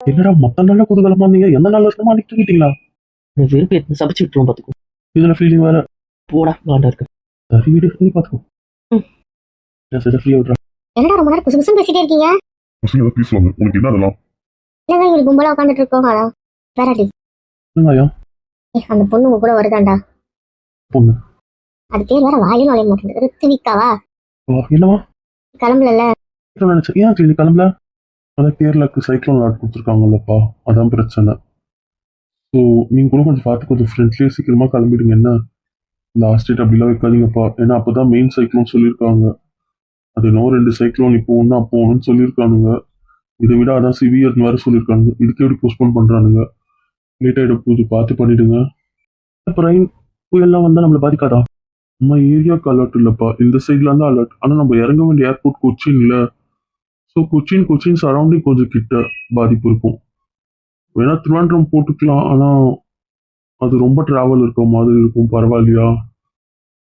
என்னடா மத்த நாள்ல குதூகலமா இருந்தீங்க, எந்த நாள்ல இருக்கணுமோ அன்னைக்கு தூங்கிட்டீங்களா? வெறுப்பு எடுத்து சமைச்சு விட்டுருவோம் பார்த்துக்கோ. இதுல ஃபீலிங் வேற. போடா காண்டா இருக்கு. சரி வீடு நீ பாத்துக்கோ. ம். நான் சரி ஃப்ரீயா விடுறேன். என்னடா ரொம்ப நேரம் புதுசு பேசிட்டே இருக்கீங்க? பசங்க ஏதாவது பேசுவாங்க, உனக்கு என்ன அதெல்லாம்? இல்லங்க இங்க கும்பலா உட்காந்துட்டு இருக்கோம். வேறடி என்னங்கய்யா அந்த பொண்ணு உங்க கூட வருதாண்டா. பொண்ணு? அது பேர் வேற வாயிலும் நுழைய மாட்டேங்குது. ரித்விகாவா? என்னவா கிளம்பல. நினைச்சேன். ஏன் கிளி கிளம்பல? அதான் கேரளாக்கு சைக்ளோன் அலாட் கொடுத்துருக்காங்கல்லப்பா, அதான் பிரச்சனை. ஸோ நீங்க கூட கொஞ்சம் பார்த்து கொஞ்சம் ஃப்ரெண்ட்ஸ்லேயே சீக்கிரமா கிளம்பிடுங்க. என்ன லாஸ்ட் டேட் அப்படிலாம் வைக்காதீங்கப்பா, ஏன்னா அப்பதான் மெயின் சைக்ளோன் சொல்லியிருக்காங்க. அது இன்னும் 2 சைக்ளோன் இப்போ ஒன்று அப்போ ஒன்றுன்னு சொல்லியிருக்கானுங்க. இதை விட அதான் சிவியர்னு வேற சொல்லியிருக்காங்க. இதுக்கு எப்படி போஸ்ட்போன் பண்றானுங்க? லேட் ஆகிட போகுது, பார்த்து பண்ணிடுங்க. அப்புறம் புயல்லாம் வந்தா நம்மளை பாதிக்காதா? நம்ம ஏரியாவுக்கு அலர்ட் இல்லப்பா, இந்த சைட்ல தான் அலர்ட். ஆனா நம்ம இறங்க வேண்டிய ஏர்போர்ட் கொச்சின்ல. ஸோ கொச்சின் சரௌண்டிங் கொஞ்சம் கிட்ட பாதிப்பு இருக்கும். வேணா திருவாண்டம் போட்டுக்கலாம், ஆனா அது ரொம்ப டிராவல் இருக்க மாதிரி இருக்கும். பரவாயில்லையா?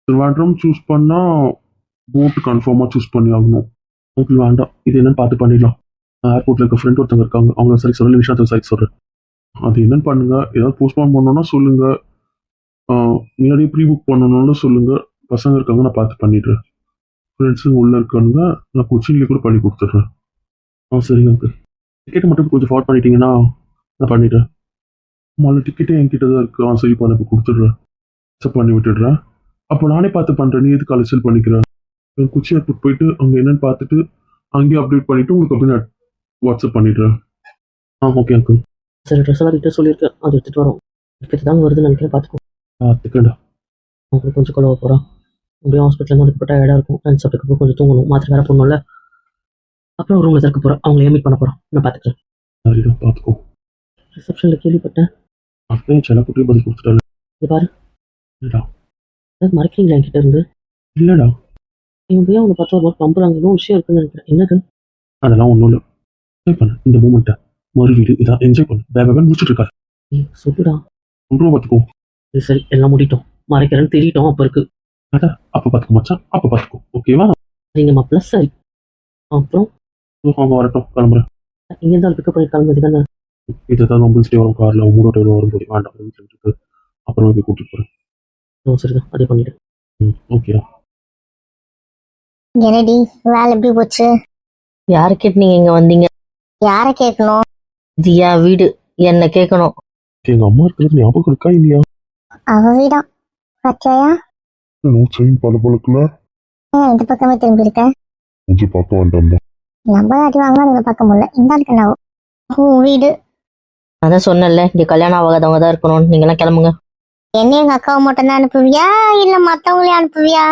திருவாண்டம் சூஸ் பண்ணா போட்டு கன்ஃபார்மா சூஸ் பண்ணி ஆகணும். ஓகே வேண்டாம், இது என்னன்னு பார்த்து பண்ணிடலாம். ஏர்போர்ட்ல இருக்க ஃப்ரெண்ட் ஒருத்தவங்க இருக்காங்க, அவங்க சரி சொல்ல விஷயத்த சரி சொல்றேன். அது என்னன்னு பண்ணுங்க. ஏதாவது போஸ்ட்போன் பண்ணணும்னா சொல்லுங்க. முன்னாடியே ப்ரீ புக் பண்ணணும்னு சொல்லுங்க. பசங்க இருக்காங்க, நான் பார்த்து பண்ணிடுறேன். ஃப்ரெண்ட்ஸுங்க உள்ள இருக்கானுங்க, நான் கொச்சின்லேயே கூட பண்ணி கொடுத்துட்றேன். சரிங்க அங்கிள். டிக்கெட் மட்டும் கொஞ்சம் ஃபார்வர்ட் பண்ணிட்டீங்கன்னா நான் பண்ணிட்டேன். முதல்ல டிக்கெட்டே என்கிட்ட தான் இருக்கு. சரி பண்ண இப்போ கொடுத்துட்றேன். அக்செப்ட் பண்ணி விட்டுடுறேன். அப்போ நானே பார்த்து பண்ணுறேன், நீ எதுக்கு அலைச்சல் பண்ணிக்கிறேன்? கொச்சி ஏர்போர்ட் போயிட்டு அங்கே என்னன்னு பார்த்துட்டு அங்கேயே அப்டேட் பண்ணிட்டு உங்களுக்கு அப்படி நான் வாட்ஸ்அப் பண்ணிடுறேன். Okay uncle. சரி ட்ரெஸ் எல்லாம் கிட்ட சொல்லியிருக்கேன், அது எடுத்துட்டு வரோம். இப்போ தான் வருதுன்னு நினைக்கிறேன், பார்த்துக்கோ. பார்த்துக்கண்டா. உங்களுக்கு கொஞ்சம் கொலவ போகிறோம். அப்படியே ஹாஸ்பிட்டலில் வந்து டயர்டாக இருக்கும். லஞ்ச் சாப்பிட்டு கொஞ்சம் தூங்கணும், மாத்திரை வேற போடணும்ல. அப்புறம் ரூமில் திறக்க போகிறோம், அவங்கள மீட் பண்ண போகிறோம். நான் பார்த்துக்கிறேன். சரிதான் பார்த்துக்கோ. ரிசப்ஷனில் கேள்விப்பட்டேன் அப்பயும் சில குட்டியை பதில் கொடுத்துட்டாரு. இது பாரு. இல்லடா. மறைக்கிறீங்களா என்கிட்ட இருந்து? இல்லடா. இவங்க ஏன் அவங்க பார்த்தா ஒரு நம்புறாங்க, இன்னும் விஷயம் இருக்குன்னு நினைக்கிறேன். என்னது? அதெல்லாம் ஒன்றும் இல்லை. என்ஜாய் பண்ணு இந்த மூமெண்ட்டை. மறுவீடு இதான் என்ஜாய் பண்ணு. வேக முடிச்சுட்டு இருக்காரு. சொல்லுடா. ஒன்றும் பார்த்துக்கோ. சரி எல்லாம் முடிட்டோம், மறைக்கிறேன்னு தெரியட்டோம். அப்போ இருக்கு அதான் அப்போ பார்த்துக்கோ மச்சான், அப்போ பார்த்துக்கோ. ஓகேவா? நீங்க மாப்பிள்ள. சரி அப்புறம் அவங்க வரட்டும், கிளம்புறேன். இங்கே தான் பிக்கப் பண்ணி கிளம்புறது தானே? இதை தான் நம்ம ஸ்டே வரும் காரில் மூணு வரும்போது வேண்டாம் சொல்லிட்டு அப்புறமா போய் கூட்டிட்டு போகிறேன். சரிதான், அதே பண்ணிட்டேன். ஓகேடா. என்னடி வேலை எப்படி போச்சு? யாரை கேட்டு நீங்க இங்க வந்தீங்க? யாரை கேட்கணும்? தியா வீடு, என்ன கேட்கணும். எங்க அம்மா இருக்கிறது ஞாபகம் இருக்கா இல்லையா? அவ வீடா? பச்சையா? செயின் பல பழக்கல இந்த பக்கமே திரும்பி இருக்க. கொஞ்சம் பார்க்க வேண்டாம் தான். நம்ம அடி வாங்கினா நீங்க பார்க்க முடியல. இந்த ஆளுக்கு என்ன வீடு? அதான் சொன்னல, இங்க கல்யாணம் ஆகாதவங்க தான் இருக்கணும். நீங்க எல்லாம் கிளம்புங்க. என்ன எங்க அக்காவை மட்டும் தான் அனுப்புவியா இல்ல மத்தவங்களையும் அனுப்புவியா?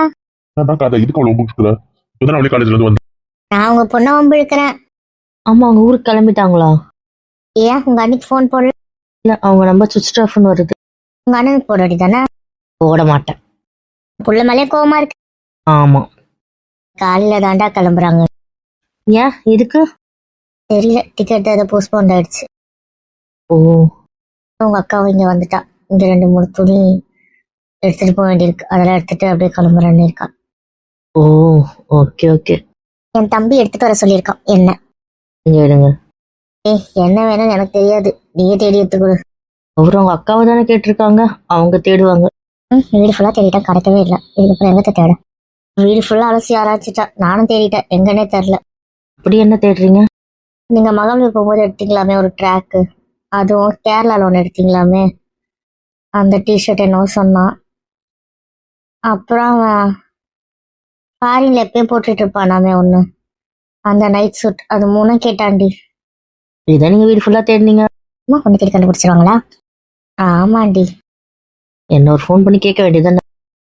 அதான் கதை, இதுக்கு அவ்வளோ முடிச்சுக்கிற. இப்போதான் அவளே காலேஜ்ல இருந்து வந்து. நான் உங்க பொண்ணை வம்பு இழுக்கிறேன். ஆமா, அவங்க ஊருக்கு கிளம்பிட்டாங்களா? ஏன் உங்க அண்ணிக்கு போன் போடல? இல்ல, அவங்க நம்பர் சுவிட்ச் ஆஃப்னு வருது. உங்க அண்ணனுக்கு போடாடி தானே? போட மாட்டேன். புள்ள மேலே கோவமா இருக்கு. ஆமா. காலையில தாண்டா கிளம்புறாங்க. ஏன் எதுக்கு தெரியல, டிக்கெட் அதை போஸ்ட்போன் ஆயிடுச்சு. ஓ. உங்க அக்காவும் இங்க வந்துட்டா. இங்க 2-3 துணி எடுத்துட்டு போக வேண்டியிருக்கு, அதெல்லாம் எடுத்துட்டு அப்படியே கிளம்புறேன்னு இருக்கா. ஓ ஓகே ஓகே. என் தம்பி எடுத்துட்டு வர சொல்லியிருக்கான். என்ன? நீங்க விடுங்க. என்ன வேணும்னு எனக்கு தெரியாது, நீயே தேடி எடுத்துக்கொடு. அவரு அவங்க அக்காவை தானே கேட்டிருக்காங்க, அவங்க தேடுவாங்க. வீடு ஃபுல்லா தேடிட்டா கிடைக்கவே இல்லை. இதுக்கப்புறம் எங்க தேட? வீடு ஃபுல்லா அலசி ஆராய்ச்சிட்டா, நானும் தேடிட்டேன், எங்கன்னே தெரியல. அப்படி என்ன தேடுறீங்க? நீங்க மகளிர் போகும்போது எடுத்தீங்களாமே ஒரு ட்ராக்கு, அதுவும் கேரளால ஒன்று எடுத்தீங்களாமே, அந்த டிஷர்ட் என்னவோ சொன்னான். அப்புறம் அவன் ஃபாரின்ல எப்பயும் போட்டுட்டு இருப்பானாமே ஒண்ணு, அந்த நைட் சூட், அது 3 கேட்டாண்டி. இதான் நீங்க வீடு ஃபுல்லா தேடினீங்க? அம்மா கொண்டு தேடி கண்டுபிடிச்சிருவாங்களா? ஆமாண்டி. என்ன ஒரு ஃபோன் பண்ணி கேட்க வேண்டியதானே?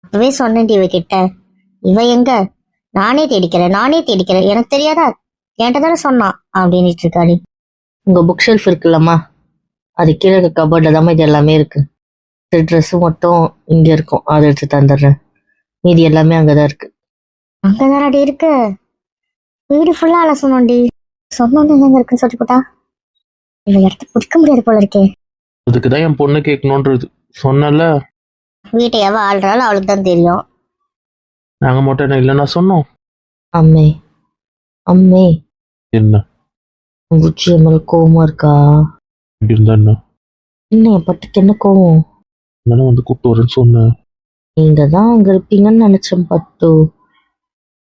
அப்பவே சொன்னேன்டி இவகிட்ட. இவ எங்க, நானே தேடிக்கிறேன் எனக்கு தெரியாதா, என்கிட்ட தானே சொன்னான் அப்படின்ட்டு இருக்காடி. உங்க புக் ஷெல்ஃப் இருக்குல்லம்மா, அது கீழே இருக்க கபோர்ட்ல தான் இது எல்லாமே இருக்கு. ட்ரெஸ் மட்டும் இங்க இருக்கும், அதை எடுத்து தந்துடுறேன். மீதி எல்லாமே அங்கதான் இருக்கு. அங்கதானடி இருக்கு. வீடு ஃபுல்லா அல சொன்னோண்டி. சொன்னோன்னு எங்க இருக்குன்னு சொல்லி போட்டா இவ இடத்த பிடிக்க முடியாது போல இருக்கே. அதுக்குதான் என் பொண்ணு கேட்கணுன்றது சொன்னல. வீட்டை எவ ஆள்றாலும் அவளுக்கு தான் தெரியும். நாங்க மட்டும் என்ன இல்லைன்னா சொன்னோம். அம்மே அம்மே என்ன புச்சி மேலே கோவமா இருக்கா? இப்படி இருந்தா என்ன? என்ன என் பட்டுக்கு என்ன கோவம்? நானே வந்து கூப்பிட்டு வரேன்னு சொன்னேன். நீங்க தான் அங்க இருப்பீங்கன்னு நினைச்சேன் பட்டு.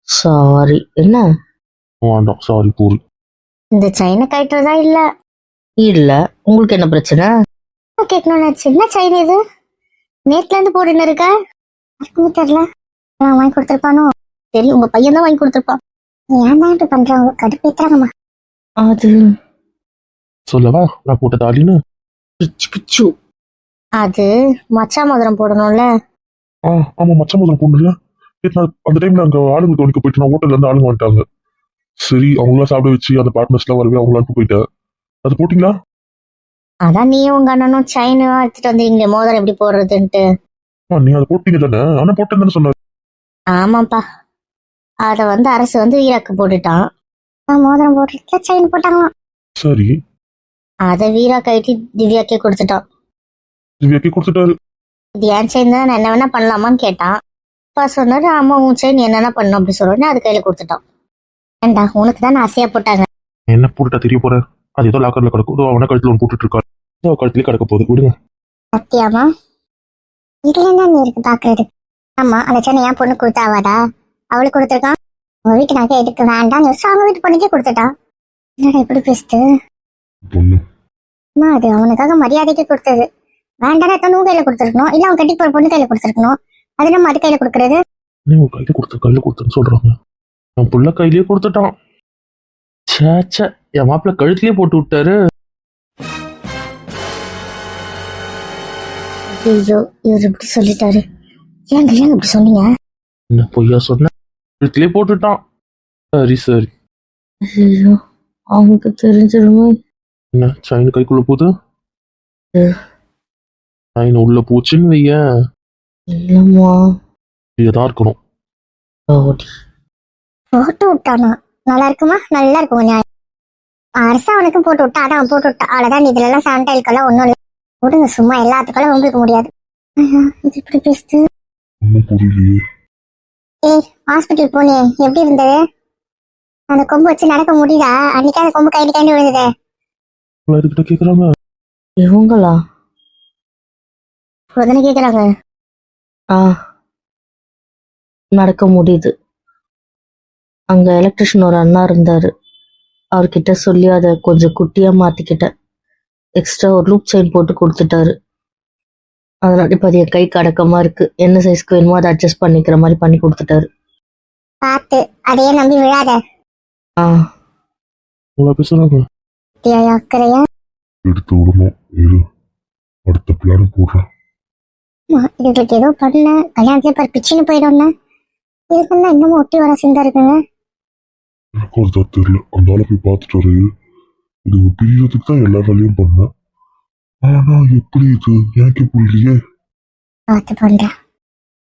சாரி. என்ன? வேண்டாம், சாரி பூரி. இந்த செயினை கட்டுறதா இல்ல இல்ல, உங்களுக்கு என்ன பிரச்சனை? கேட்கணும்னு சின்ன செயின் இது நேத்துல இருந்து போட்டுன்னு இருக்க யாருக்குமே தெரியல. நான் வாங்கி கொடுத்துருப்பானோ? தெரியும், உங்க பையன் தான் வாங்கி கொடுத்துருப்பான். ஏன் தான் இப்படி பண்றவங்க கடுப்பேத்துறாங்கம்மா. அது சொல்லவா நான் போட்ட தாலின்னு? பிச்சு பிச்சு. அது மச்சா மோதிரம் போடணும்ல. ஆமா, மச்ச முதல்ல பொண்ணுல. அந்த டைம்ல அங்க ஆளுங்க கவனிக்க போயிட்டு நான் ஹோட்டல்ல இருந்து ஆளுங்க வந்துட்டாங்க. சரி, அவங்களாம் சாப்பிட வச்சு அந்த பார்ட்னர்ஸ் எல்லாம் வரவே அவங்களா போயிட்டேன். அது போட்டீங்களா? அதான் நீயும் உங்க அண்ணனும் செயின் எடுத்துட்டு வந்தீங்க, மோதிரம் எப்படி போடுறதுன்ட்டு. நீ அதை போட்டீங்க தானே? ஆனா போட்டேன்னு தானே சொன்னாரு. ஆமாப்பா, அத அரசு வீராக்கு போட்டுட்டான். மோதிரம் போட்டுட்டு செயின் போட்டாங்களாம். சரி, அத வீரா கைட்டி திவ்யாக்கே கொடுத்துட்டான். திவ்யாக்கே கொடுத்துட்டாரு. இது என் செயின் தான், நான் என்ன வேணா பண்ணலாமான்னு கேட்டான். அப்பா சொன்னாரு, ஆமா உன் செயின் என்னென்ன பண்ணும் அப்படி சொல்றேன்னு அது கையில கொடுத்துட்டான். ஏண்டா, உனக்கு தான் ஆசையா போட்டாங்க. என்ன போட்டுட்டா தெரிய போறேன். அது ஏதோ லாக்கர்ல கிடக்கும். அவன கழுத்துல ஒன்று போட்டுட்டு இருக்காரு. கழுத்துலயே கிடக்க போகுது, விடுங்க. சத்தியாமா? இதுல என்ன நீ இருக்கு பாக்குறது? ஆமா, அந்த சென்னை என் பொண்ணு கொடுத்தாவாடா? அவளுக்கு கொடுத்துருக்கான். உங்க வீட்டு நகை எதுக்கு வேண்டாம், அவங்க வீட்டு பொண்ணுக்கே கொடுத்துட்டான். என்னடா இப்படி பேசுது? பொண்ணு அம்மா, அது அவனுக்காக மரியாதைக்கு கொடுத்தது. வேண்டாம் தான் உன் கையில கொடுத்துருக்கணும், இல்ல அவன் கட்டிக்கு போற பொண்ணு கையில கொடுத்துருக்கணும். அது நம்ம அது கையில கொடுக்கறது. உன் கையில கொடுத்தேன்னு சொல்றாங்க. என் புள்ள கையிலேயே கொடுத்துட்டான். சேச்ச, என் மாப்பிள்ள கழுத்துலயே போட்டு விட்டாரு. ஐயோ, இவர் இப்படி சொல்லிட்டாரு. ஏங்க இப்படி சொன்னீங்க? என்ன பொய்யா சொன்ன? கழுத்துலயே போட்டுட்டான். சரி சரி. ஐயோ, அவங்களுக்கு தெரிஞ்சிருமே. என்ன செயின் கைக்குள்ள போகுது? செயின் உள்ள போச்சுன்னு வைய, இல்லம்மா. தான் இருக்கணும். ஓடி. போட்டு விட்டானா? நல்லா இருக்குமா? நல்லா இருக்கும். நியாயம். அரசு அவனுக்கும் போட்டு விட்டா, அதான் அவன் போட்டு விட்டா. அவ்வளவுதான். இதுல எல்லாம் சானிடைல்கெல்லாம் ஒண்ணும் இல்லை. விடுங்க, சும்மா எல்லாத்துக்கெல்லாம் உங்களுக்கு முடியாது. இது இப்படி பேசுது. புரியலையே. ஹாஸ்பிட்டல் போனே, எப்படி இருந்தது? அந்த கொம்பு வச்சு நடக்க முடியுதா? அன்னைக்கு அந்த கொம்பு கையில கைண்டு விழுந்தது. இதுகிட்ட கேக்குறாங்க. இவங்களா? உடனே கேக்குறாங்க. நடக்க முடியுது. அங்க எலக்ட்ரிஷியன் ஒரு அண்ணா இருந்தாரு. அவர்கிட்ட சொல்லி அதை கொஞ்சம் குட்டியா மாத்திக்கிட்டேன். எக்ஸ்ட்ரா ஒரு லூப் செயின் போட்டு கொடுத்துட்டாரு. அதனால இப்ப அது என் கை அடக்கமா இருக்கு. என்ன சைஸ்க்கு வேணுமோ அதை அட்ஜஸ்ட் பண்ணிக்கிற மாதிரி பண்ணி கொடுத்துட்டாரு. பார்த்து அதையே நம்பி விழாத. பேசுறாங்க. அக்கறையா எடுத்து விடணும். இரு, அடுத்த பிளான் போடுறேன். இதுக்கு ஏதோ பண்ண கல்யாணத்துல பாரு பிச்சுன்னு போயிடும்னா இதுக்குன்னா இன்னமும் ஒட்டி வர சிந்தா இருக்குங்க. எனக்கும் அதுதான் தெரியல. அந்த ஆளை போய் பார்த்துட்டு வர. இது பிரியறதுக்கு தான் எல்லா வேலையும் பண்ணேன். ஆனா எப்படி இது எனக்கு புரியலையே. பார்த்து பண்றேன்.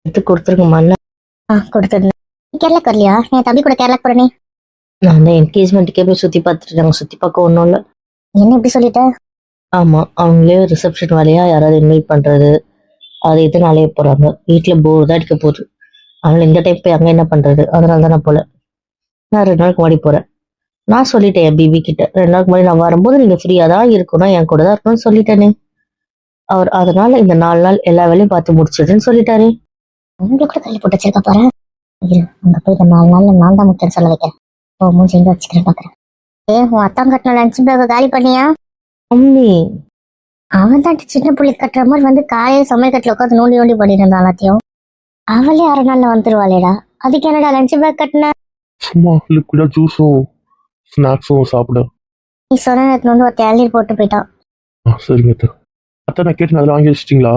எடுத்து கொடுத்துருங்கம்மா. கொடுத்துருந்தேன். கேரளாக்கு வரலையா? என் தம்பி கூட கேரளாக்கு போறேனே. நான் தான் என்கேஜ்மெண்ட்டுக்கே போய் சுத்தி பார்த்துட்டு சுத்தி பார்க்க ஒன்றும் இல்லை. என்ன இப்படி சொல்லிட்ட? ஆமா, அவங்களே ரிசப்ஷன் வேலையா யாராவது இன்வைட் பண்றது அது இது நாளைய போறாங்க. வீட்டுல போர் தான் அடிக்க போகுது. அவங்கள இந்த டைம் போய் அங்க என்ன பண்றது? அதனால தான் நான் போல. நான் 2 நாளுக்கு முன்னாடி போறேன். நான் சொல்லிட்டேன் என் பிபி கிட்ட, 2 நாளுக்கு முன்னாடி நான் வரும்போது நீங்க ஃப்ரீயா தான் இருக்கணும், என் கூட தான் இருக்கணும்னு சொல்லிட்டேனே. அவர் அதனால இந்த 4 நாள் எல்லா வேலையும் பார்த்து முடிச்சிடுன்னு சொல்லிட்டாரு. உங்களுக்கு கூட கல்வி போட்டு வச்சிருக்க போறேன். அங்க போய் இந்த 4 நாள்ல நான் தான் முக்கியம் சொல்ல வைக்கிறேன். மூஞ்சி எங்க வச்சுக்கிறேன் பாக்குறேன். உன் அத்தான் கட்டின லஞ்ச் பேக் காலி பண்ணியா? மம்மி, அவன் தான் சின்ன புள்ளி கட்டுற மாதிரி காலையில சமையல் கட்டில உட்காந்து நோண்டி நோண்டி பண்ணிட்டு இருந்தான் எல்லாத்தையும். அவளே 1/2 நாள்ல வந்துருவாளேடா. அதுக்கு என்னடா லஞ்ச் பேக் கட்டின? சும்மா லிக்விடா ஜூஸும் ஸ்நாக்ஸும் சாப்பிட. நீ சொன்ன ஒரு தேநீர் போட்டு போயிட்டான். சரிங்க அத்தை, நான் கேட்டு அதெல்லாம் வாங்கி வச்சிட்டீங்களா?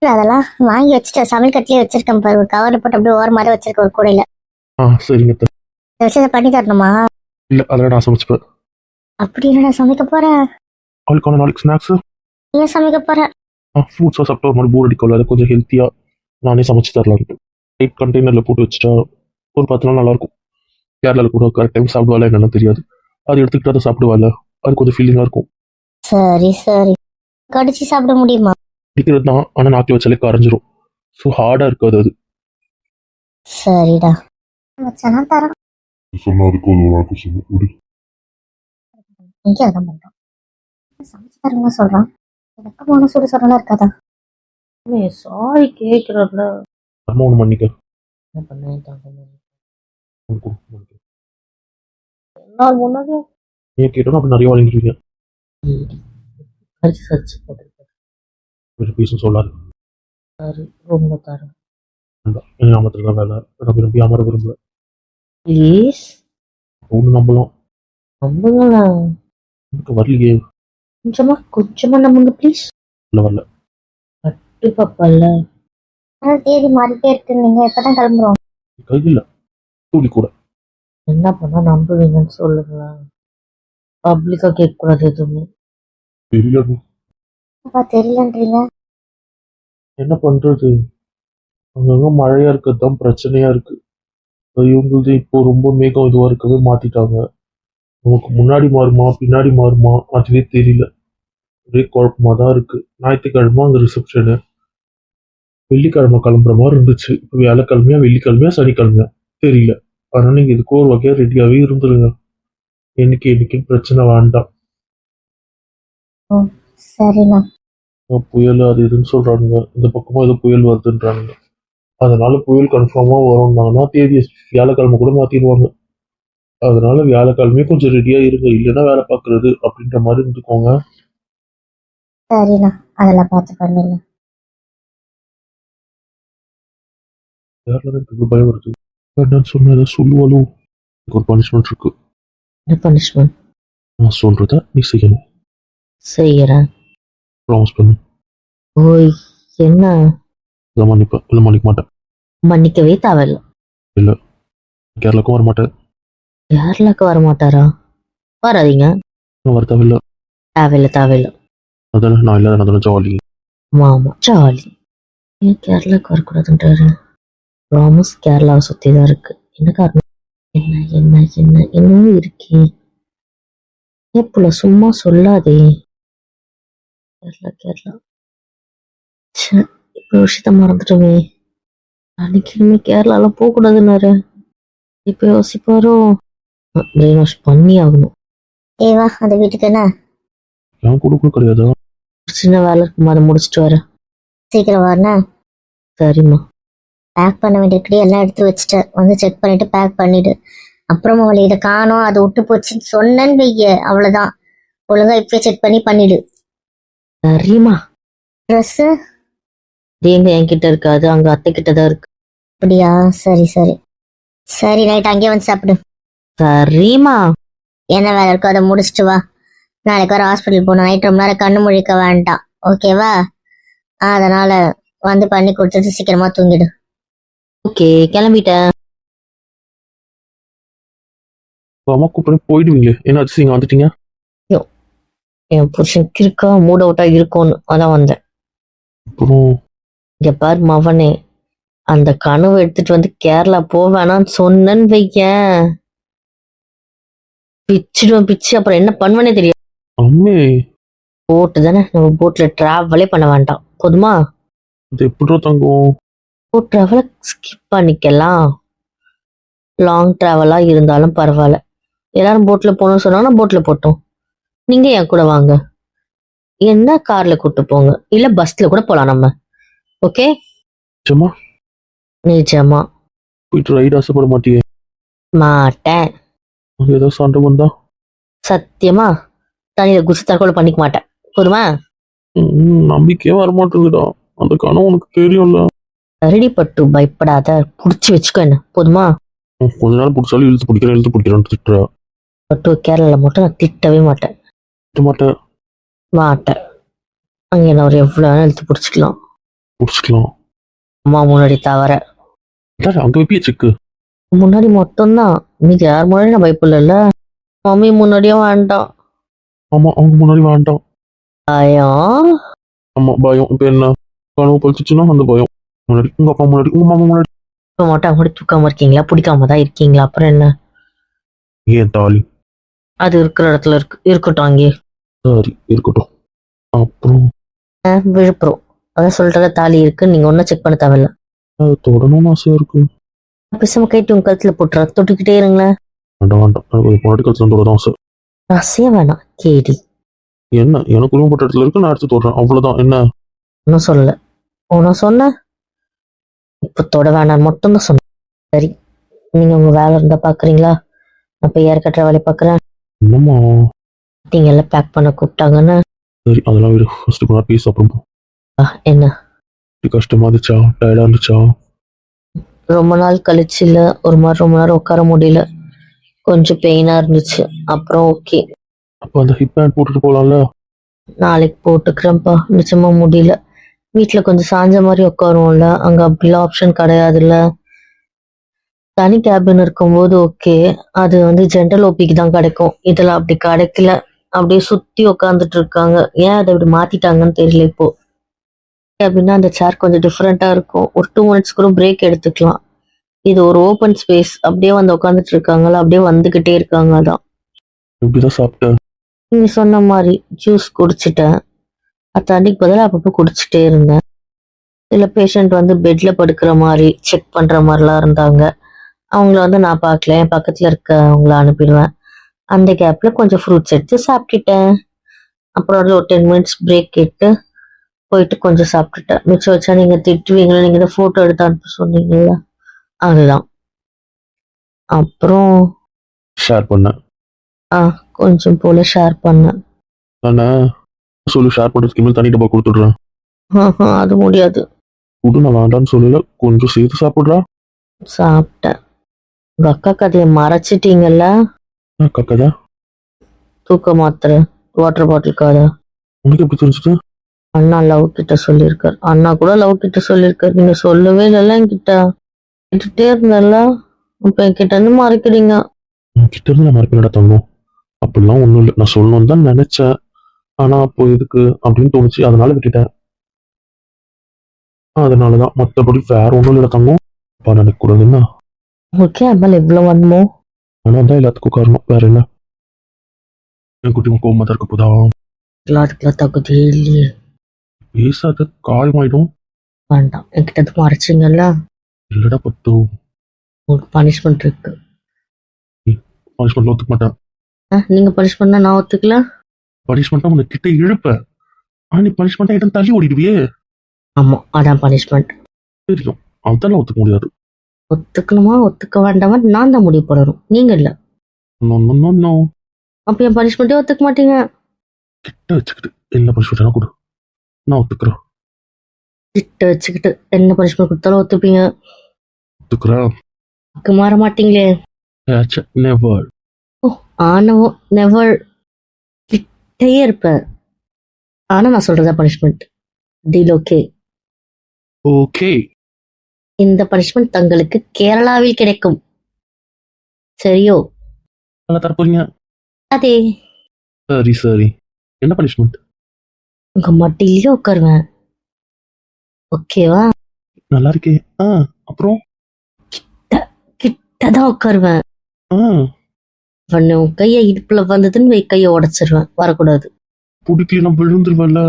அதெல்லாம் வாங்கி வச்சுட்டு சமையல் கட்டிலே வச்சிருக்கேன் பாரு. ஒரு கவர் போட்டு அப்படியே ஓர மாதிரி வச்சிருக்க ஒரு கூடையில. சரிங்க விஷயத்த பண்ணி தரணுமா? இல்ல, அதெல்லாம் நான் சமைச்சுப்பேன். அப்படி என்னடா சமைக்க போற? அவளுக்கான நாளைக்கு ஸ்நாக்ஸ் நீ சமைக்க போற? ஃப்ரூட்ஸா சாப்பிட்டா ஒரு மாதிரி போர் அடிக்கல. அதை கொஞ்சம் ஹெல்த்தியா நானே சமைச்சு தரலான்ட்டு 8 கண்டெய்னர்ல போட்டு வச்சுட்டா ஒரு 10 நாள் நல்லா இருக்கும். கேரளால கூட கரெக்ட் டைம் சாப்பிடுவாள் என்னன்னு தெரியாது. அது எடுத்துக்கிட்டு அதை சாப்பிடுவாள். அது கொஞ்சம் ஃபீலிங்கா இருக்கும். சரி சரி, கடிச்சு சாப்பிட முடியுமா? பிடிக்கிறது தான், ஆனா நாக்கி வச்சாலே கரைஞ்சிரும். ஸோ ஹார்டா இருக்காது அது. சரிடா, தரோம். சொன்னா அதுக்கு ஒரு இங்கே அதான் பண்றோம். சமைச்சு தருங்க சொல்றான். வெக்கமான சுடு சொல்லாம் இருக்காதா? சாரி கேட்குறல. அம்மா ஒன்று மன்னிக்க. என்ன பண்ணேன் உனக்கு மன்னிக்க. நான் முன்னாடி நீ கேட்டோன்னா அப்படி நிறைய வாங்கிடுவீங்க. கரிச்சு சரிச்சு போட்டுருக்கேன். ஒரு பீஸும் சொல்லாது. சாரி ரொம்ப தரேன். என்ன நாமத்தில் தான் வேலை. நான் விரும்பி அமர விரும்பல. ப்ளீஸ் ஒன்று நம்பலாம். நம்புங்களேன். எனக்கு வரலையே. கொஞ்சமா நம்புங்க ப்ளீஸ். இல்லை வரல. கட்டு பாப்பல்ல. தேதி மாறிட்டே இருக்கு. நீங்க எப்பதான் கிளம்புறோம்? கையில் தூளி கூட. என்ன பண்ணா நம்புவீங்கன்னு சொல்லுங்களேன். பப்ளிக்கா கேட்க கூடாது எதுவுமே. தெரியல. தெரியலன்றீங்க. என்ன பண்றது? அங்கங்க மழையா இருக்கிறது தான் பிரச்சனையா இருக்கு. இவங்களுக்கு இப்போ ரொம்ப மேகம் இதுவா இருக்கவே மாத்திட்டாங்க. நமக்கு முன்னாடி மாறுமா பின்னாடி மாறுமா அதுவே தெரியல. ஒரே குழப்பமா தான் இருக்கு. ஞாயிற்றுக்கிழமை அங்க ரிசப்ஷனு. வெள்ளிக்கிழமை கிளம்புற மாதிரி இருந்துச்சு. இப்போ வியாழக்கிழமையா வெள்ளிக்கிழமையா சனிக்கிழமையா தெரியல. ஆனால் நீங்க இதுக்கு ஒரு வகையா ரெடியாவே இருந்துருங்க. என்னைக்கு பிரச்சனை வேண்டாம். சரிண்ணா. புயல் அது இதுன்னு சொல்றாங்க. இந்த பக்கமா ஏதோ புயல் வருதுன்றாங்க. அதனால புயல் கன்ஃபார்மா வரும்னாங்கன்னா தேதியை வியாழக்கிழமை கூட மாத்திடுவாங்க. அதனால வியாழக்கிழமையே கொஞ்சம் ரெடியா இருங்க. இல்லைன்னா வேலை பார்க்கறது அப்படின்ற மாதிரி இருந்துக்கோங்க. சரிண்ணா, அதெல்லாம் பார்த்து பண்ணிடலாம். யாரில் எனக்கு பயம் வருது. என்னன்னு சொன்ன ஏதோ சொல்லுவாளோ. எனக்கு ஒரு பனிஷ்மெண்ட் இருக்கு. என்ன பனிஷ்மெண்ட்? நான் சொல்றத நீ செய்யணும். செய்யறேன். ப்ராமிஸ் பண்ணு. ஓய் என்ன? இதை மன்னிப்பேன். இல்லை மன்னிக்க மாட்டேன். மன்னிக்கவே தேவையில்ல. இல்லை கேரளாக்கும் வர மாட்டேன். கேரளாக்கு வர மாட்டாரா? வராதீங்க. நான் வர தேவையில்லை. தேவையில்ல. அதானே நான் இல்லாத நான் ஜாலி. ஆமா ஜாலி. ஏன் கேரளாக்கு வரக்கூடாதுன்றாரு? ப்ராமிஸ் கேரளாவை சுத்தி தான் இருக்கு. என்ன காரணம்? என்ன இருக்கே. எப்பல சும்மா சொல்லாதே. கேரளா இப்ப விஷயத்த மறந்துட்டோமே. அன்னைக்குமே கேரளாலாம் போக கூடாதுன்னாரு. இப்ப யோசிப்பாரோ? பிரெயின் வாஷ் பண்ணி ஆகணும். ஏவா அந்த வீட்டுக்கு என்ன என் கூட கிடையாதா? சின்ன வேலை இருக்குமா, அதை முடிச்சுட்டு வரேன். சீக்கிரம் வரணும். சரிம்மா. பேக் பண்ண வேண்டியபடி எல்லாம் எடுத்து வச்சுட்டு வந்து செக் பண்ணிட்டு பேக் பண்ணிடு. அப்புறமா அவளை இதை காணோம் அது விட்டு போச்சுன்னு சொன்னேன்னு வைய, அவ்வளவுதான். ஒழுங்கா இப்பயே செக் பண்ணி பண்ணிடு. சரிம்மா. ட்ரெஸ்ஸு எங்க என்கிட்ட இருக்காது, அங்க அத்தை கிட்டதான் இருக்கு. அப்படியா? சரி சரி சரி, நைட் அங்கேயே வந்து சாப்பிடு. சரிம்மா. என்ன வேலை இருக்கோ அதை முடிச்சுட்டு வா. நாளைக்கு வர ஹாஸ்பிட்டல் போகணும். நைட் ரொம்ப நேரம் கண்ணு முழிக்க வேண்டாம், ஓகேவா? அதனால வந்து பண்ணி கொடுத்துட்டு சீக்கிரமா தூங்கிடு. ஓகே கிளம்பிட்டேன். அம்மா கூப்பிட்டு போயிடுவீங்களே. என்ன ஆச்சு இங்க வந்துட்டீங்க? என் புருஷனுக்கு இருக்கா மூட் அவுட்டா இருக்கும்னு அதான் வந்தேன். அப்புறம் இங்க பாரு மவனே, அந்த கனவு எடுத்துட்டு வந்து கேரளா போவேணான்னு சொன்னேன்னு வையேன், பிச்சிடுவேன் பிச்சு. அப்புறம் என்ன பண்ணுவேனே தெரியும். அம்மே போட்டு தானே, நம்ம போட்ல டிராவலே பண்ண வேண்டாம் போதுமா? இது எப்படிரோ தங்கும்? போட் டிராவலை ஸ்கிப் பண்ணிக்கலாம். லாங் டிராவலா இருந்தாலும் பரவாயில்ல. எல்லாரும் போட்ல போகணும்னு சொன்னாங்கன்னா போட்ல போட்டோம். நீங்க என் கூட வாங்க. என்ன கார்ல கூட்டு போங்க, இல்ல பஸ்ல கூட போலாம் நம்ம. ஓகே? சும்மா நிஜமா போயிட்டு ரைடு ஆசைப்பட மாட்டியே? மாட்டேன். அங்க ஏதாவது சண்டை வந்தா? சத்தியமா தனியில குச்சி தற்கொலை பண்ணிக்க மாட்டேன் போதுமா? நம்பிக்கையே வரமாட்டேங்குதா. அந்த கனவு உனக்கு தெரியும்ல. ரெடி பட்டு பயப்படாத, புடிச்சு வச்சுக்கோ என்ன போதுமா? கொஞ்ச நேரம் பிடிச்சாலும் இழுத்து பிடிக்கிறேன் திட்டுறா. பட்டு கேரளால மட்டும் நான் திட்டவே மாட்டேன். மாட்டேன். அங்க என்ன ஒரு எவ்வளவு வேணா இழுத்து பிடிச்சிக்கலாம். அம்மா முன்னாடி தவிர. அங்க வைப்பிய செக்கு. முன்னாடி மட்டும்தான், மீதி யார் முன்னாடி நான் பயப்படல. மம்மி முன்னாடியும் வேண்டாம். ஆமா அவங்க முன்னாடி வேண்டாம். பயம். ஆமா பயம். இப்ப என்ன கனவு பழிச்சுன்னா அந்த பயம். முன்னாடி உங்க அப்பா முன்னாடி உங்க மாமா முன்னாடி. இப்ப மட்டும் அவங்க கூட தூக்காம இருக்கீங்களா, பிடிக்காம தான் இருக்கீங்களா? அப்புறம் என்ன? ஏன் தாலி அது இருக்கிற இடத்துல இருக்கட்டும் அங்கே. சரி இருக்கட்டும். அப்புறம் விழுப்புரம் அதான் சொல்றத தாலி இருக்கு, நீங்க ஒன்னும் செக் பண்ண தேவையில்ல. அது தொடணும்னு ஆசையா இருக்கு. பேசாம கைட்டு உங்க கழுத்துல போட்டுற தொட்டுக்கிட்டே இருங்களேன். வேண்டாம் எனக்கு முன்னாடி கழுத்துல தொடரும் ஆசை. ரசிய வேணாம் கேடி. என்ன எனக்கு ரூம் போட்ட இடத்துல இருக்கு, நான் எடுத்து தொடுறேன், அவ்வளவுதான். என்ன ஒன்றும் சொல்லல. உன சொன்ன இப்போ தொட வேணாம் மட்டும்தான் சொன்னேன். சரி, நீங்க உங்க வேலை இருந்தா பாக்குறீங்களா? நான் போய் ஏர் கட்டுற வேலையை பாக்குறேன். என்னம்மா? நீங்க எல்லாம் பேக் பண்ண கூப்பிட்டாங்கன்னு. சரி, அதெல்லாம் விடு. ஃபர்ஸ்ட் கூட பீஸ் அப்புறம் போ. என்ன கஷ்டமா இருந்துச்சா, டயர்டா இருந்துச்சா? ரொம்ப நாள் கழிச்சு இல்ல, ஒரு மாதிரி ரொம்ப நேரம் உட்கார முடியல, கொஞ்சம் பெயினா இருந்துச்சு. அப்புறம் ஓகே, அப்ப அந்த ஹிப் பேண்ட் போட்டுட்டு போலாம்ல? நாளைக்கு போட்டுக்கிறேன்ப்பா. நிச்சயமா முடியல. வீட்டுல கொஞ்சம் சாஞ்ச மாதிரி உட்காருவோம்ல, அங்க அப்படிலாம் ஆப்ஷன் கிடையாதுல்ல. தனி கேபின் இருக்கும்போது ஓகே, அது வந்து ஜென்ரல் ஓபிக்கு தான் கிடைக்கும். இதுல அப்படி கிடைக்கல, அப்படியே சுத்தி உட்காந்துட்டு இருக்காங்க. ஏன் அதை இப்படி மாத்திட்டாங்கன்னு தெரியல. இப்போ அப்படின்னா அந்த சேர் கொஞ்சம் டிஃப்ரெண்டா இருக்கும். ஒரு 2 மினிட்ஸ் கூட பிரேக் எடுத்துக்கலாம். இது ஒரு ஓப்பன் ஸ்பேஸ், அப்படியே வந்து உட்காந்துட்டு இருக்காங்களா, அப்படியே வந்துகிட்டே இருக்காங்க. அதான் இப்படிதான் சாப்பிட்டேன். நீங்க சொன்ன மாதிரி ஜூஸ் குடிச்சிட்டேன். தண்ணிக்கு பதிலாக அப்பப்போ குடிச்சிட்டே இருந்தேன். சில பேஷண்ட் வந்து பெட்ல படுக்கிற மாதிரி செக் பண்ற மாதிரிலாம் இருந்தாங்க. அவங்கள வந்து நான் பார்க்கல, என் பக்கத்துல இருக்க அவங்கள அனுப்பிடுவேன். அந்த கேப்ல கொஞ்சம் ஃப்ரூட்ஸ் எடுத்து சாப்பிட்டுட்டேன். அப்புறம் அதுல ஒரு 10 மினிட்ஸ் பிரேக் கேட்டு போயிட்டு கொஞ்சம் சாப்பிட்டுட்டேன். மிச்சம் வச்சா நீங்க திட்டுவீங்களா, நீங்க இந்த போட்டோ எடுத்து அனுப்ப சொன்னீங்கல்ல, அதுதான். அப்புறம் ஷேர் பண்ணேன். கொஞ்சம் போல ஷேர் பண்ணேன். நானே சொல்லு, ஷேர் பண்ணுறதுக்கு இனிமேல் தனி டப்பா கொடுத்துடுறேன். அது முடியாது. குடு, நான் வேண்டான்னு சொல்லல, கொஞ்சம் சேர்த்து சாப்பிட்றா. சாப்பிட்டேன். உங்க அக்கா கதையை மறைச்சிட்டீங்கல்ல. கக்கதா? தூக்க மாத்திரை, வாட்டர் பாட்டில் கதை. உனக்கு எப்படி தெரிஞ்சுட்டு? அண்ணா லவ் கிட்ட சொல்லியிருக்காரு. அண்ணா கூட லவ் கிட்ட சொல்லியிருக்காரு. நீங்க சொல்லவே இல்லைல்ல என்கிட்ட. கேட்டுட்டே இருந்தல்ல, இப்ப என்கிட்ட இருந்து மறைக்கிறீங்க. கிட்ட இருந்து நான் மறுப்பினடா தங்கும். அப்படிலாம் ஒன்றும் இல்லை, நான் சொல்லணும்னு தான் நினைச்சேன். ஆனா அப்போ எதுக்கு அப்படின்னு தோணுச்சு, அதனால விட்டுட்டேன். அதனாலதான், மற்றபடி வேற ஒன்றும் இல்லை தங்கும். அப்பா நினைக்க கூடாதுன்னா. ஓகே, அம்மாள் எவ்வளவு வன்மோ. ஆனா தான் எல்லாத்துக்கும் காரணம், வேற என்ன? என் குட்டி கோவமா தான் இருக்க போதா? அதுக்கெல்லாம் தகுதியே இல்லையே. பேசாத, காயமாயிடும். வேண்டாம், என்கிட்ட இருந்து மறைச்சிங்கல்ல. இல்லடா பத்து, உங்களுக்கு பனிஷ்மெண்ட் இருக்கு. பனிஷ்மெண்ட் ஒத்துக்க மாட்டேன். நீங்க பனிஷ் பண்ணா நான் ஒத்துக்கல. பனிஷ்மெண்ட்டா உனக்கு கிட்ட இழுப்ப. நீ பனிஷ்மெண்ட்டா இடம் தள்ளி ஓடிடுவியே. ஆமா, அதான் பனிஷ்மெண்ட். தெரியும், அதெல்லாம் ஒத்துக்க முடியாது. ஒத்துக்கணுமா ஒத்துக்க வேண்டாமா நான் தான் முடிவு பண்ணணும், நீங்க இல்ல. No no no no. அப்ப என் பனிஷ்மெண்ட்டே ஒத்துக்க மாட்டீங்க. கிட்ட வச்சுக்கிட்டு என்ன பனிஷ்மெண்ட் கொடு, நான் ஒத்துக்கிறேன். கிட்ட வச்சுக்கிட்டு என்ன பனிஷ்மெண்ட் கொடுத்தாலும் ஒத்துப்பீங்க. ஒத்துக்கிறேன். மாற மாட்டீங்களே. நெவர். ஆனவோ நெவர். கிட்டே இருப்பேன். ஆனா நான் சொல்றதா பனிஷ்மெண்ட். Deal okay? ஓகே. இந்த பனிஷ்மெண்ட் தங்களுக்கு கேரளாவில் கிடைக்கும். சரியோ? நல்லா தர போறீங்க? அதே. சரி சரி, என்ன பனிஷ்மெண்ட்? உங்க மட்டிலேயே உட்காருவேன். ஓகேவா? நல்லா இருக்கே. அப்புறம் கிட்டதான் உட்காருவேன். உன் கைய இடுப்புல வந்ததுன்னு வை, கைய உடைச்சிருவேன். வரக்கூடாது. பிடிக்கல, நான் விழுந்துருவேன்ல.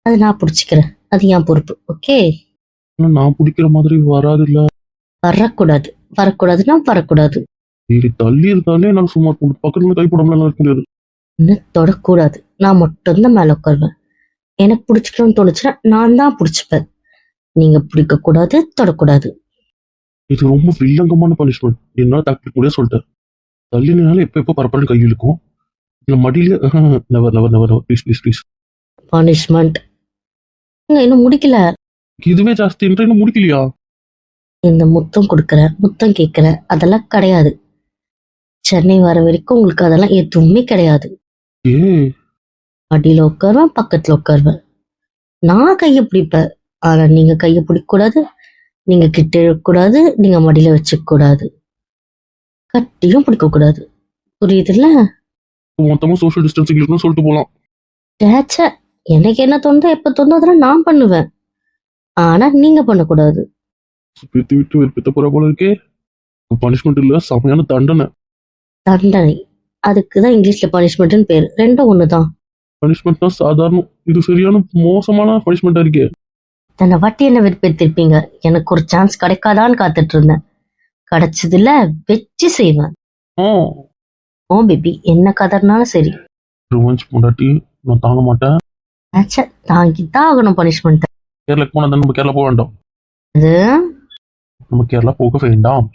அது நான் பிடிச்சிக்கிறேன், அது என் பொறுப்பு. ஓகே? நான் பிடிக்கிற மாதிரி வராது இல்ல. வரக்கூடாது. வரக்கூடாதுன்னா வரக்கூடாது. சரி, தள்ளி இருந்தாலே நான் சும்மா பக்கத்துல கை போடாமலாம் இருக்க முடியாது. இன்னும் தொடக்கூடாது. நான் மட்டும்தான் மேல உட்காருவேன். எனக்கு பிடிச்சிக்கணும்னு தோணுச்சுன்னா நான் தான் பிடிச்சிப்பேன். நீங்க பிடிக்க கூடாது, தொடக்கூடாது. இது ரொம்ப வில்லங்கமான பனிஷ்மெண்ட். என்னால தாக்கிக்க முடியாது சொல்லிட்டேன். தள்ளினால எப்ப பரப்பரன்னு கை இழுக்கும். இல்ல மடியில never never never never, please please please. Punishment இன்னும் முடிக்கல. இதுவே ஜாஸ்தி இன்னும் முடிக்கலையா? இந்த முத்தம் கொடுக்குறேன், முத்தம் கேட்கிறேன், அதெல்லாம் கிடையாது. சென்னை வர வரைக்கும் உங்களுக்கு அதெல்லாம் எதுவுமே கிடையாது. ஏ, அடியில உட்காருவேன், பக்கத்துல உட்காருவேன். நான் கைய பிடிப்பேன். ஆனா நீங்க கைய பிடிக்க கூடாது, நீங்க கிட்ட இருக்கக்கூடாது, நீங்க மடியில வச்சுக்க கூடாது, கட்டியும் பிடிக்க கூடாது. புரியுதுல்ல? மொத்தமா சோஷியல் டிஸ்டன்சிங் இருக்குன்னு சொல்லிட்டு போலாம். சேச்ச, எனக்கு என்ன தோணுதோ எப்ப தோணுதோ அதெல்லாம் நான் பண்ணுவேன். ஆனா நீங்க பண்ணக்கூடாது. பித்து விட்டு வெறுப்பித்த போற போல இருக்கே. பனிஷ்மெண்ட் இல்ல, செமையான தண்டனை. தண்டனை, அதுக்குதான் இங்கிலீஷ்ல பனிஷ்மெண்ட்னு பேரு. ரெண்டும் ஒண்ணுதான். பனிஷ்மெண்ட் தான் சாதாரணம், இது சரியான மோசமான பனிஷ்மெண்டா இருக்கே. தன்னை வாட்டி என்ன வெறுப்பேத்திருப்பீங்க. எனக்கு ஒரு சான்ஸ் கிடைக்காதான்னு காத்துட்டு இருந்தேன். கிடைச்சதுல வச்சு செய்வேன். ஓ பேபி, என்ன கதர்னாலும் சரி. ரிவெஞ்ச் பொண்டாட்டி, நான் தாங்க மாட்டேன். ஆச்சா, தாங்கித்தான் ஆகணும் பனிஷ்மெண்ட். கேரளாக்கு போனா நம்ம கேரளா போக வேண்டாம். அது நம்ம கேரளா போக வேண்டாம்.